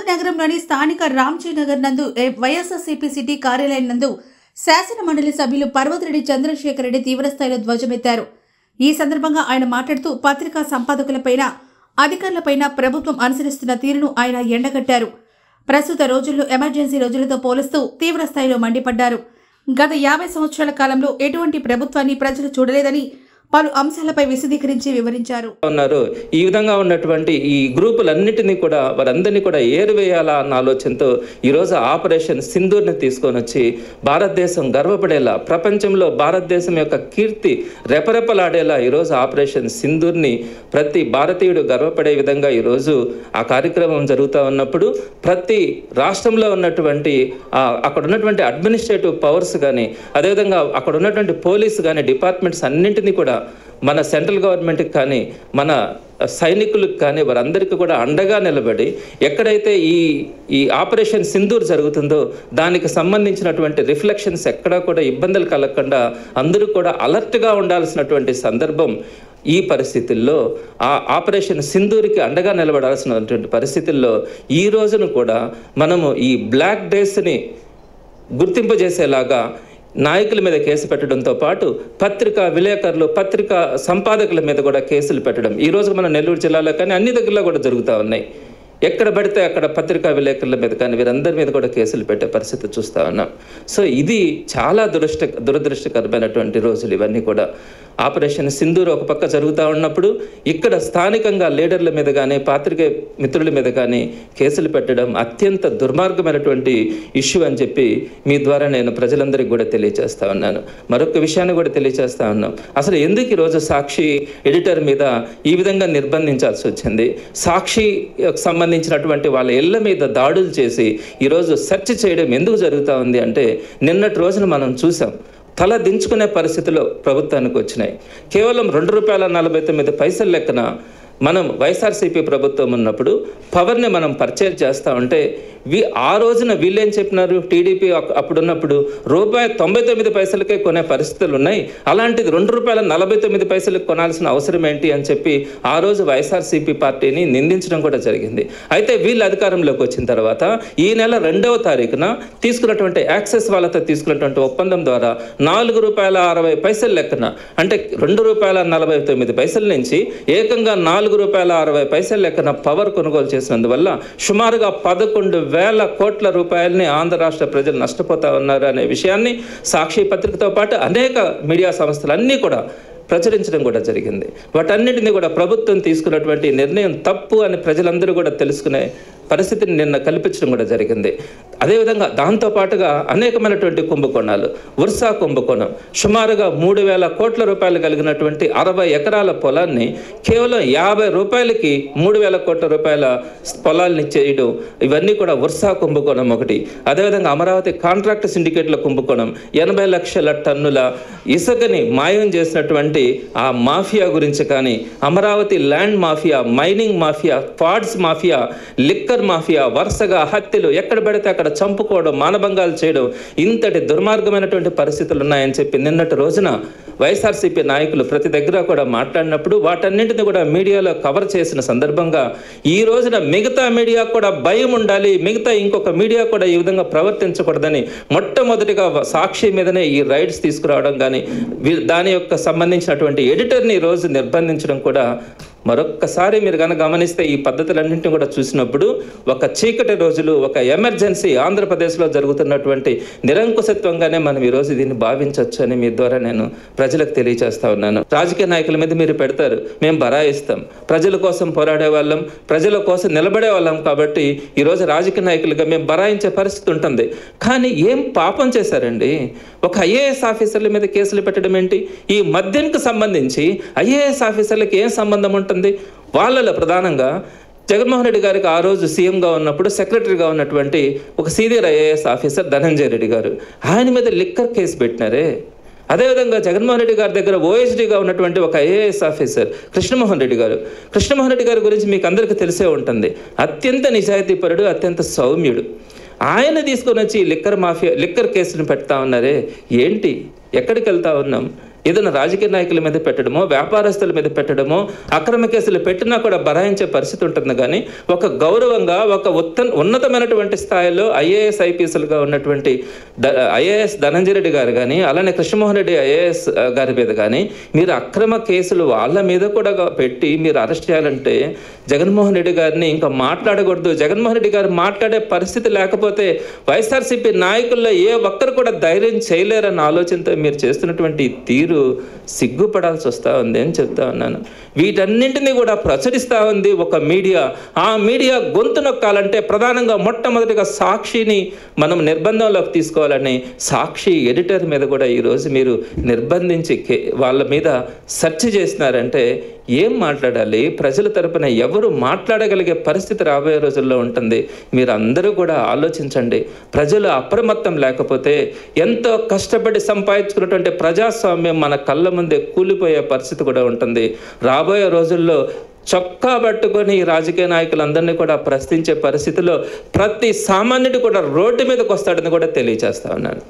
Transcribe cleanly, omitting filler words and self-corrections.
నగరంలోని స్థానిక రామ్జీ నగర్ నందు వైఎస్ఆర్సీపీ సిటీ కార్యాలయం నందు శాసన మండలి సభ్యులు పర్వతిరెడ్డి చంద్రశేఖర్ రెడ్డి తీవ్రస్థాయిలో ధ్వజమెత్తారు. ఈ సందర్భంగా ఆయన మాట్లాడుతూ పత్రికా సంపాదకులపైన అధికారులపైన ప్రభుత్వం అనుసరిస్తున్న తీరును ఆయన ఎండగట్టారు. ప్రస్తుత రోజుల్లో ఎమర్జెన్సీ రోజులతో పోలుస్తూ తీవ్రస్థాయిలో మండిపడ్డారు. గత 50 సంవత్సరాల కాలంలో ఎటువంటి ప్రభుత్వాన్ని ప్రజలు చూడలేదని పలు అంశాలపై విశదీకరించి వివరించారు. ఈ విధంగా ఉన్నటువంటి ఈ గ్రూపులన్నిటినీ కూడా వారందరినీ కూడా ఏరివేయాలా అన్న ఆలోచనతో ఈరోజు ఆపరేషన్ సింధూర్ని తీసుకొని వచ్చి భారతదేశం గర్వపడేలా, ప్రపంచంలో భారతదేశం యొక్క కీర్తి రెపరెపలాడేలా ఈరోజు ఆపరేషన్ సింధూర్ని ప్రతి భారతీయుడు గర్వపడే విధంగా ఈరోజు ఆ కార్యక్రమం జరుగుతూ ఉన్నప్పుడు ప్రతి రాష్ట్రంలో ఉన్నటువంటి అక్కడ ఉన్నటువంటి అడ్మినిస్ట్రేటివ్ పవర్స్ కానీ, అదేవిధంగా అక్కడ ఉన్నటువంటి పోలీసు కానీ డిపార్ట్మెంట్స్ అన్నింటినీ కూడా మన సెంట్రల్ గవర్నమెంట్కి కానీ మన సైనికులకు కానీ వారందరికీ కూడా అండగా నిలబడి ఎక్కడైతే ఈ ఆపరేషన్ సింధూర్ జరుగుతుందో దానికి సంబంధించినటువంటి రిఫ్లెక్షన్స్ ఎక్కడా కూడా ఇబ్బందులు కలగకుండా అందరూ కూడా అలర్ట్గా ఉండాల్సినటువంటి సందర్భం. ఈ పరిస్థితుల్లో ఆ ఆపరేషన్ సింధూర్కి అండగా నిలబడాల్సినటువంటి పరిస్థితుల్లో ఈ రోజును కూడా మనము ఈ బ్లాక్ డేస్ని గుర్తింపజేసేలాగా నాయకుల మీద కేసు పెట్టడంతో పాటు పత్రికా విలేకరులు, పత్రికా సంపాదకుల మీద కూడా కేసులు పెట్టడం ఈ రోజు మన నెల్లూరు జిల్లాలో కానీ అన్ని దగ్గరలో కూడా జరుగుతూ ఉన్నాయి. ఎక్కడ పడితే అక్కడ పత్రికా విలేకరుల మీద కానీ వీరందరి మీద కూడా కేసులు పెట్టే పరిస్థితి చూస్తూ ఉన్నాం. సో ఇది చాలా దురదృష్టకరమైనటువంటి రోజులు ఇవన్నీ కూడా. ఆపరేషన్ సింధూర్ ఒక పక్క జరుగుతూ ఉన్నప్పుడు ఇక్కడ స్థానికంగా లీడర్ల మీద కానీ పాత్రికేయ మిత్రుల మీద కానీ కేసులు పెట్టడం అత్యంత దుర్మార్గమైనటువంటి ఇష్యూ అని చెప్పి మీ ద్వారా నేను ప్రజలందరికీ కూడా తెలియజేస్తా ఉన్నాను. మరొక విషయాన్ని కూడా తెలియజేస్తా ఉన్నాం. అసలు ఎందుకు ఈరోజు సాక్షి ఎడిటర్ మీద ఈ విధంగా నిర్బంధించాల్సి వచ్చింది? సాక్షి సంబంధించినటువంటి వాళ్ళ ఇళ్ల మీద దాడులు చేసి ఈరోజు సెర్చ్ చేయడం ఎందుకు జరుగుతూ ఉంది అంటే, నిన్నటి రోజున మనం చూసాం తల దించుకునే పరిస్థితుల్లో ప్రభుత్వానికి వచ్చినాయి. కేవలం ₹2.49 లెక్కన మనం వైఎస్ఆర్సీపీ ప్రభుత్వం ఉన్నప్పుడు పవర్ని మనం పర్చేజ్ చేస్తూ ఉంటే ఆ రోజున వీళ్ళేం చెప్పినారు? టీడీపీ అప్పుడున్నప్పుడు ₹1.99కే కొనే పరిస్థితులు ఉన్నాయి, అలాంటిది ₹2.49 కొనాల్సిన అవసరం ఏంటి అని చెప్పి ఆ రోజు వైఎస్ఆర్సీపీ పార్టీని నిందించడం కూడా జరిగింది. అయితే వీళ్ళు అధికారంలోకి వచ్చిన తర్వాత ఈ నెల 2వ తారీఖున తీసుకున్నటువంటి యాక్సెస్ వాళ్ళతో తీసుకున్నటువంటి ఒప్పందం ద్వారా ₹4.60 లెక్కన, అంటే ₹2.49 నుంచి ఏకంగా ₹4.60 లెక్కన పవర్ కొనుగోలు చేసినందువల్ల సుమారుగా 11,000 కోట్ల రూపాయలని ఆంధ్ర రాష్ట్ర ప్రజలు నష్టపోతా ఉన్నారు అనే విషయాన్ని సాక్షి పత్రికతో పాటు అనేక మీడియా సంస్థలన్నీ కూడా ప్రచురించడం కూడా జరిగింది. వాటన్నిటిని కూడా ప్రభుత్వం తీసుకున్నటువంటి నిర్ణయం తప్పు అని ప్రజలందరూ కూడా తెలుసుకునే పరిస్థితిని నిన్న కల్పించడం కూడా జరిగింది. అదేవిధంగా దాంతోపాటుగా అనేకమైనటువంటి కుంభకోణాలు, ఉర్సా కుంభకోణం, సుమారుగా 3,000 కోట్ల రూపాయలు కలిగినటువంటి 60 ఎకరాల పొలాన్ని కేవలం ₹50కి 3,000 కోట్ల రూపాయల పొలాల్ని చేయడం, ఇవన్నీ కూడా ఉర్సా కుంభకోణం ఒకటి. అదేవిధంగా అమరావతి కాంట్రాక్ట్ సిండికేట్ల కుంభకోణం, 80 లక్షల టన్నుల ఇసుకని మాయం చేసినటువంటి ఆ మాఫియా గురించి కానీ, Amaravati land mafia, mining mafia, పాడ్స్ మాఫియా, లిక్కర్ మాఫియా, వరుసగా హత్యలు, ఎక్కడ పడితే అక్కడ చంపుకోవడం, మానభంగాలు చేయడం, ఇంతటి దుర్మార్గమైనటువంటి పరిస్థితులు ఉన్నాయని చెప్పి నిన్నటి రోజున వైఎస్ఆర్సీపీ నాయకులు ప్రతి దగ్గర కూడా మాట్లాడినప్పుడు వాటన్నింటినీ కూడా మీడియాలో కవర్ చేసిన సందర్భంగా ఈ రోజున మిగతా మీడియా కూడా భయం ఉండాలి, మిగతా ఇంకొక మీడియా కూడా ఈ విధంగా ప్రవర్తించకూడదని మొట్టమొదటిగా సాక్షి మీదనే ఈ రైడ్స్ తీసుకురావడం కానీ దాని యొక్క సంబంధించినటువంటి ఎడిటర్ని ఈ రోజు నిర్బంధించడం కూడా మరొక్కసారి మీరు కనుక గమనిస్తే ఈ పద్ధతులన్నింటినీ కూడా చూసినప్పుడు ఒక చీకటి రోజులు, ఒక ఎమర్జెన్సీ ఆంధ్రప్రదేశ్లో జరుగుతున్నటువంటి నిరంకుశత్వంగానే మనం ఈరోజు దీన్ని భావించవచ్చు అని మీ ద్వారా నేను ప్రజలకు తెలియజేస్తా ఉన్నాను. రాజకీయ నాయకుల మీద మీరు పెడతారు, మేము బరాయిస్తాం, ప్రజల కోసం పోరాడే వాళ్ళం, ప్రజల కోసం నిలబడే వాళ్ళం కాబట్టి ఈరోజు రాజకీయ నాయకులుగా మేము బరాయించే పరిస్థితి ఉంటుంది. కానీ ఏం పాపం చేశారండి? ఒక ఐఏఎస్ ఆఫీసర్ల మీద కేసులు పెట్టడం ఏంటి? ఈ మద్యంకు సంబంధించి ఐఏఎస్ ఆఫీసర్లకు ఏం సంబంధం ఉంటుంది? వాళ్ళలో ప్రధానంగా జగన్మోహన్ రెడ్డి గారికి ఆ రోజు సీఎంగా ఉన్నప్పుడు సెక్రటరీగా ఉన్నటువంటి ఒక senior IAS officer Dhananjaya Reddy గారు, ఆయన మీద లిక్కర్ కేసు పెట్టినారే. అదేవిధంగా జగన్మోహన్ రెడ్డి గారి దగ్గర ఓఎస్డీగా ఉన్నటువంటి ఒక ఐఏఎస్ ఆఫీసర్ కృష్ణమోహన్ రెడ్డి గారి గురించి మీకు అందరికీ తెలిసే ఉంటుంది. అత్యంత నిజాయితీపరుడు, అత్యంత సౌమ్యుడు. ఆయన తీసుకొని వచ్చి లిక్కర్ కేసును పెడతా ఉన్నారే ఏంటి? ఎక్కడికి వెళ్తా ఉన్నాం? ఏదైనా రాజకీయ నాయకుల మీద పెట్టడమో, వ్యాపారస్తుల మీద పెట్టడమో, అక్రమ కేసులు పెట్టినా కూడా బరాయించే పరిస్థితి ఉంటుంది. కానీ ఒక గౌరవంగా, ఒక ఉన్నతమైనటువంటి స్థాయిలో ఐఏఎస్ ఐపీఎస్లుగా ఉన్నటువంటి ఐఏఎస్ ధనంజయ రెడ్డి గారు కానీ, అలానే కృష్ణమోహన్ రెడ్డి ఐఏఎస్ గారి మీద కానీ మీరు అక్రమ కేసులు వాళ్ళ మీద కూడా పెట్టి మీరు అరెస్ట్ చేయాలంటే జగన్మోహన్ రెడ్డి గారిని ఇంకా మాట్లాడకూడదు. జగన్మోహన్ రెడ్డి గారు మాట్లాడే పరిస్థితి లేకపోతే వైఎస్ఆర్సీపీ నాయకుల్లో ఏ ఒక్కరు కూడా ధైర్యం చేయలేరన్న ఆలోచనతో మీరు చేస్తున్నటువంటి తీరు సిగ్గుపడాల్సి వస్తూ ఉంది అని చెప్తా ఉన్నాను. వీటన్నింటినీ కూడా ప్రచురిస్తూ ఉంది ఒక మీడియా. ఆ మీడియా గొంతు నొక్కాలంటే ప్రధానంగా మొట్టమొదటిగా సాక్షిని మనం నిర్బంధంలోకి తీసుకోవాలని సాక్షి ఎడిటర్ మీద కూడా ఈరోజు మీరు నిర్బంధించి వాళ్ళ మీద సెర్చ్ చేసినారంటే ఏం మాట్లాడాలి? ప్రజల తరపున ఎవరు మాట్లాడగలిగే పరిస్థితి రాబోయే రోజుల్లో ఉంటుంది. మీరు అందరూ కూడా ఆలోచించండి. ప్రజలు అప్రమత్తం లేకపోతే ఎంతో కష్టపడి సంపాదించుకున్నటువంటి ప్రజాస్వామ్యం మన కళ్ళ ముందే కూలిపోయే పరిస్థితి కూడా ఉంటుంది. రాబోయే రోజుల్లో చొక్కా పట్టుకొని రాజకీయ నాయకులందరినీ కూడా ప్రశ్నించే పరిస్థితిలో ప్రతి సామాన్యుడు కూడా రోడ్డు మీదకి వస్తాడని కూడా తెలియజేస్తా ఉన్నాను.